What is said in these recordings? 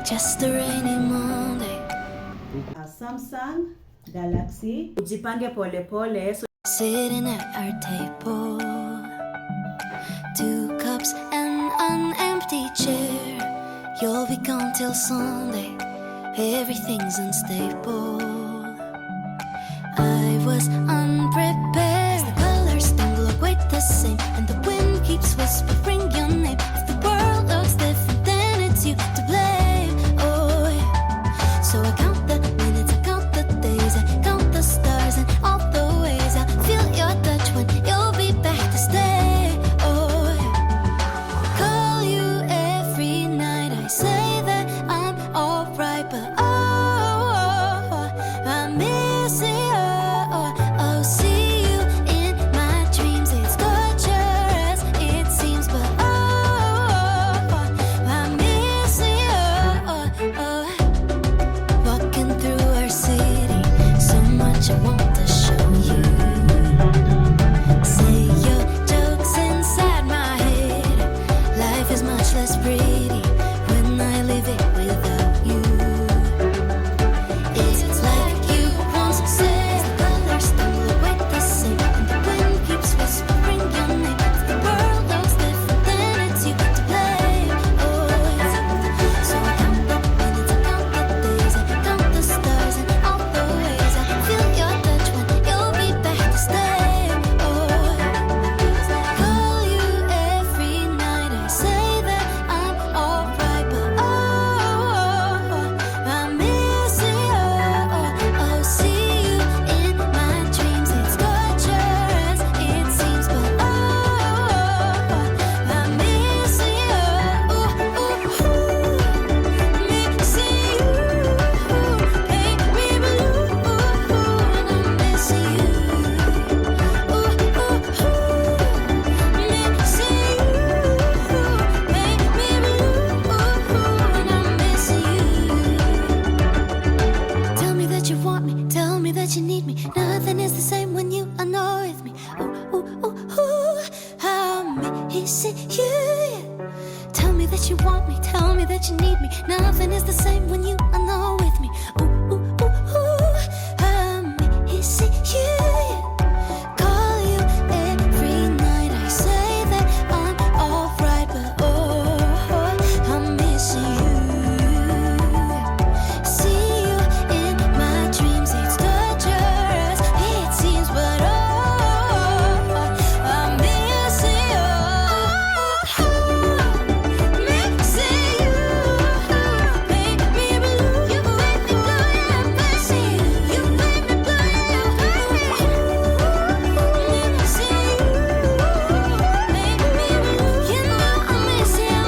just a rainy Monday. Samsung Galaxy. Ujipange pole pole. Sitting at our table, 2 cups and an empty chair. You'll be gone till Sunday, everything's unstable. I was unprepared. The colors don't look quite the same, and the wind keeps whispering your name. If the world looks different, then it's you to blame. Oh yeah. So I count the minutes, I count the days, I count the stars and all the ways I feel your touch when you'll be back to stay. Oh yeah. Call you every night, I say that I'm alright, but oh, I miss you. Oh, see you in my dreams. It's torture as it seems, but oh, I miss you. Walking through our city, so much I want to show you. Say your jokes inside my head. Life is much less pretty when I live it without you. It's like you once said, the colors don't look quite the same, and the wind keeps whispering your name. If the world looks different, then it's you to blame. Oh yeah. So I count the minutes, I count the days, I count the stars and all the ways I feel your touch when you'll be back to stay. Oh yeah. Call you every night, I say that I'm alright, but oh, I miss you. Oh, see you in my dreams. It's torture as it seems, but oh, I miss you. Missing you, make me blue, and I'm missing you. Missing you, make me blue, and I'm missing you. Tell me that you want me, tell me that you need me. Nothing is the same when you are not with me. Ooh, ooh, ooh, ooh, I'm missing you. Yeah. Tell me that you want me, tell me that you need me. Nothing is the same when you are not with me. Ooh, ooh, ooh, ooh, I'm missing you. Yeah. Call you every night, I say that I'm alright, but oh, I'm missing you. See you in my dreams, it's torture as it seems, but oh, I'm missing you. Missing you, make me blue. You make me blue, yeah, I'm missing you. You make me blue, yeah, you make me missing you. Make me blue, you know I'm missing you.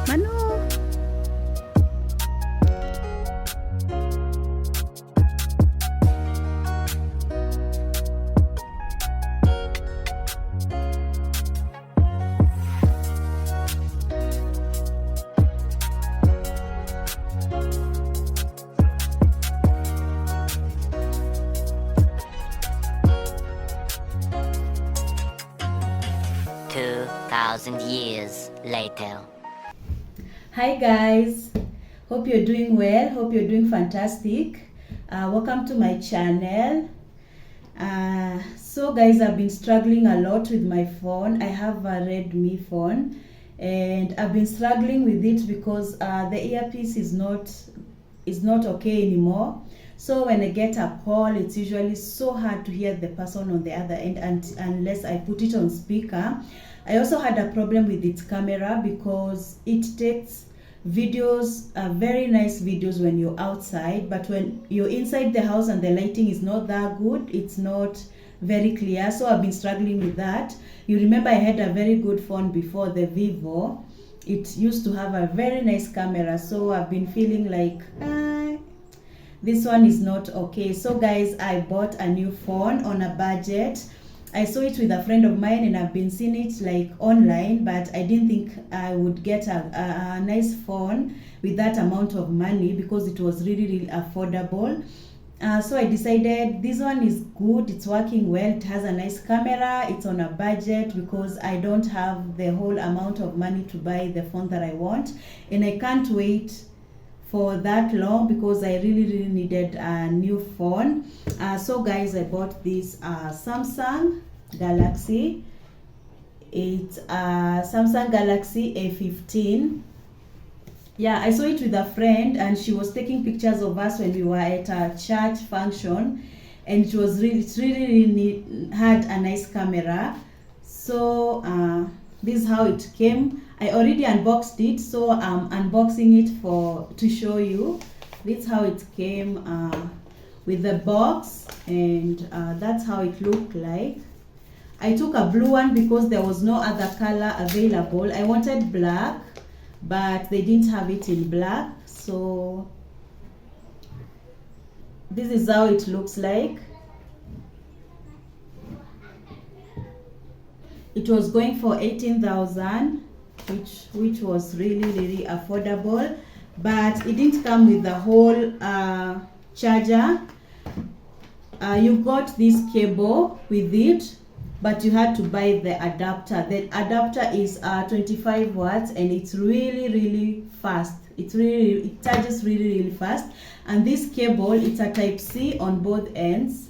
Manu. Two 2,000 years later. Hi guys, hope you're doing well, hope you're doing fantastic. Welcome to my channel. So guys, I've been struggling a lot with my phone. I have a Redmi phone and I've been struggling with it because the earpiece is not okay anymore. So when I get a call, it's usually so hard to hear the person on the other end unless I put it on speaker. I also had a problem with its camera because it takes videos, very nice videos when you're outside, but when you're inside the house and the lighting is not that good, it's not very clear. So I've been struggling with that. You remember I had a very good phone before, the Vivo, it used to have a very nice camera, so I've been feeling like this one is not okay. So guys, I bought a new phone on a budget. I saw it with a friend of mine and I've been seeing it like online, but I didn't think I would get a nice phone with that amount of money because it was really affordable. So I decided this one is good, it's working well, it has a nice camera, it's on a budget because I don't have the whole amount of money to buy the phone that I want, and I can't wait for that long because I really needed a new phone. So guys, I bought this Samsung Galaxy. It's Samsung Galaxy A15. Yeah, I saw it with a friend and she was taking pictures of us when we were at a church function, and it really had a nice camera. So this is how it came. I already unboxed it, so I'm unboxing it to show you. This is how it came with the box, and that's how it looked like. I took a blue one because there was no other color available. I wanted black, but they didn't have it in black, so this is how it looks like. It was going for 18,000, which was really affordable, but it didn't come with the whole charger. You got this cable with it, but you had to buy the adapter. The adapter is 25 watts and it's really fast. It charges really fast. And this cable, it's a type C on both ends,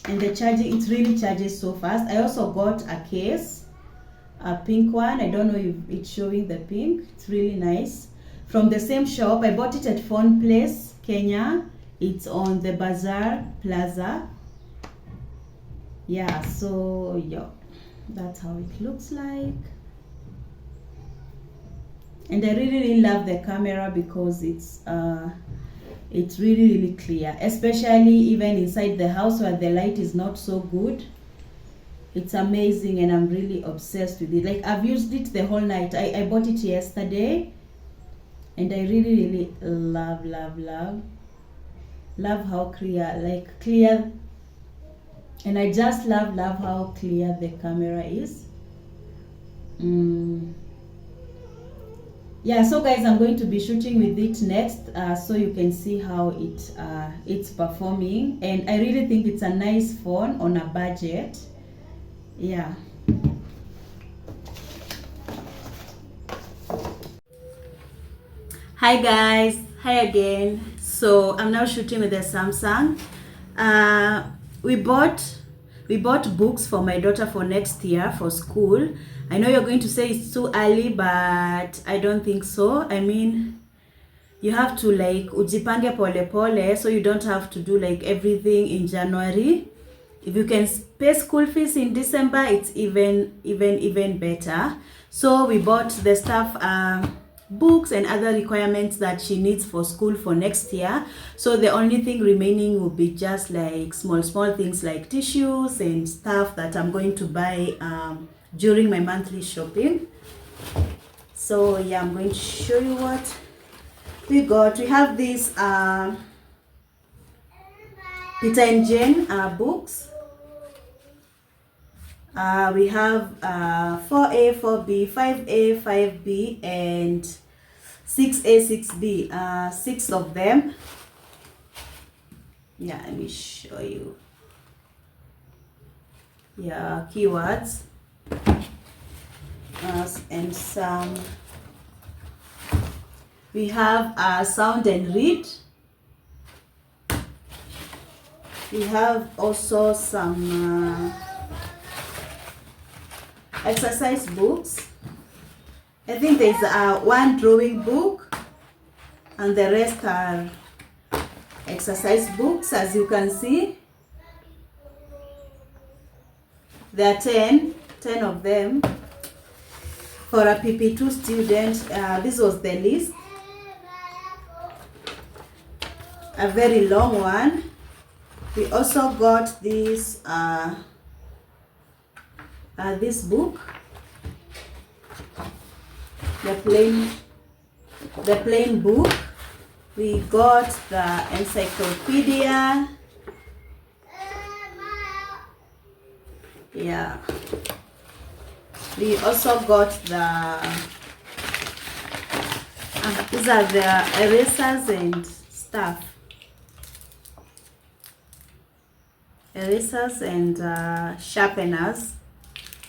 and the charging, it really charges so fast. I also got a case, a pink one. I don't know if it's showing the pink. It's really nice, from the same shop. I bought it at Phone Place, Kenya. It's on the Bazaar Plaza. Yeah, so yeah, that's how it looks like. And I really love the camera because it's really clear, especially even inside the house where the light is not so good. It's amazing, and I'm really obsessed with it. Like, I've used it the whole night. I bought it yesterday, and I really love how clear, and I just love how clear the camera is. Yeah, so guys, I'm going to be shooting with it next, so you can see how it's performing, and I really think it's a nice phone on a budget. Yeah. Hi guys, hi again. So I'm now shooting with the Samsung. We bought books for my daughter for next year for school. I know you're going to say it's too early, but I don't think so. I mean, you have to like ujipange pole pole, so you don't have to do like everything in January. If you can pay school fees in December, it's even better. So we bought the stuff, books and other requirements that she needs for school for next year. So the only thing remaining will be just like small things like tissues and stuff that I'm going to buy during my monthly shopping. So yeah, I'm going to show you what we got. We have these Peter and Jane books. We have 4A, 4B, 5A, 5B, and 6A, 6B, 6 of them. Yeah, let me show you. Yeah, keywords, and some. We have sound and read. We have also some exercise books. I think there's one drawing book and the rest are exercise books. As you can see, there are 10 of them for a PP2 student. This was the list, a very long one. We also got this this book. the plain book. We got the encyclopedia. Yeah. We also got these are the erasers and stuff. Erasers and sharpeners.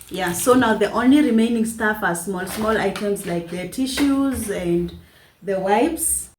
Yeah, so now the only remaining stuff are small items like the tissues and the wipes.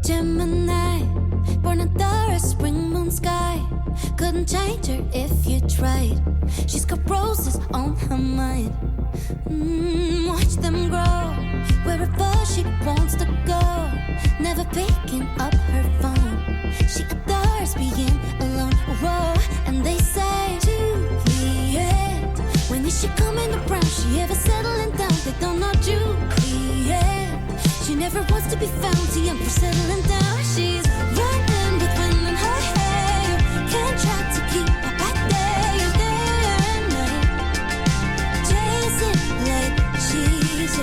Gemini, born under a spring moon sky. Couldn't change her if you tried. She's got roses on her mind. Watch them grow wherever she wants to go. Never picking up her phone. She adores being alone. Whoa, and they say Juliet, when is she coming around? She ever settling down? They don't know Juliet. She never wants to be found, too young for settling down. She's running with wind in her hair. Can't try to keep her back there. Day and night, chasing like she's a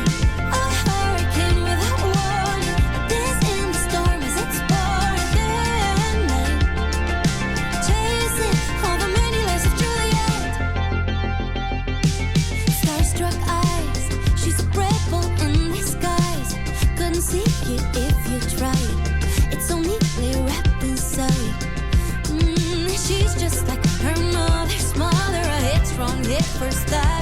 hurricane without warning. This in the storm as it's pouring. Day and night, chasing all the many lives of Juliet. Starstruck eyes, she's a rebel in disguise. Couldn't see it if you tried. It's so neatly wrapped inside. She's just like her mother's mother. A hit strong, hit first style.